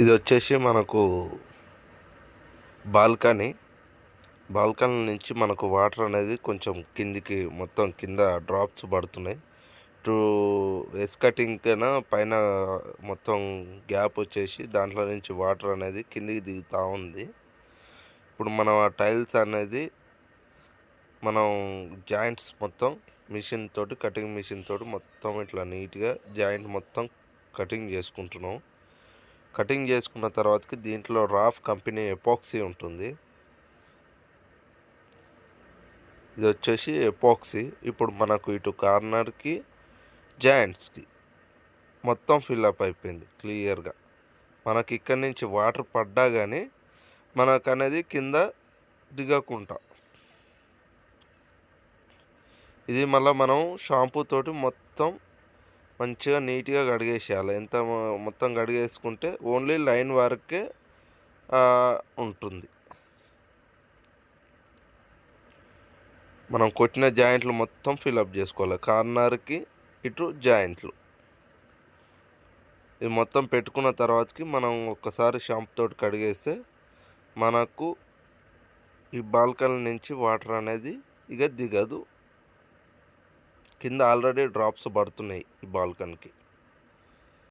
ఇది వచ్చేసి మనకు బాల్కనీ నుంచి మనకు వాటర్ అనేది కొంచెం కిందికి మొత్తం కింద డ్రాప్స్ పడుతున్నాయి. ఇటు కటింగ్ కన్నా పైన మొత్తం గ్యాప్ వచ్చేసి దాంట్లో నుంచి వాటర్ అనేది కిందికి దిగుతూ ఉంది. ఇప్పుడు మనం ఆ టైల్స్ అనేది మనం జాయింట్స్ మొత్తం కటింగ్ మిషన్ తోటి మొత్తం ఇట్లా నీట్గా జాయింట్ మొత్తం కటింగ్ చేసుకుంటున్నాం. కటింగ్ చేసుకున్న తర్వాతకి దీంట్లో రాఫ్ కంపెనీ ఎపాక్సీ ఉంటుంది. ఇది వచ్చేసి ఎపాక్సీ. ఇప్పుడు మనకు ఇటు కార్నర్కి జాయింట్స్కి మొత్తం ఫిల్అప్ అయిపోయింది క్లియర్గా. మనకి ఇక్కడి నుంచి వాటర్ పడ్డా కానీ మనకు అనేది కింద దిగకుండా ఇది మళ్ళీ మనం షాంపూ తోటి మొత్తం మంచిగా నీట్గా కడిగేసేయాలి. మొత్తం కడిగేసుకుంటే ఓన్లీ లైన్ వరకే ఉంటుంది. మనం కొట్టిన జాయింట్లు మొత్తం ఫిల్అప్ చేసుకోవాలి. కార్నర్కి ఇటు జాయింట్లు ఇది మొత్తం పెట్టుకున్న తర్వాతకి మనం ఒక్కసారి షాంపూ తోటి కడిగేస్తే మనకు ఈ బాల్కనీ నుంచి వాటర్ అనేది ఇక దిగదు. కింద ఆల్రెడీ డ్రాప్స్ పడుతున్నాయి ఈ బాల్కనీకి.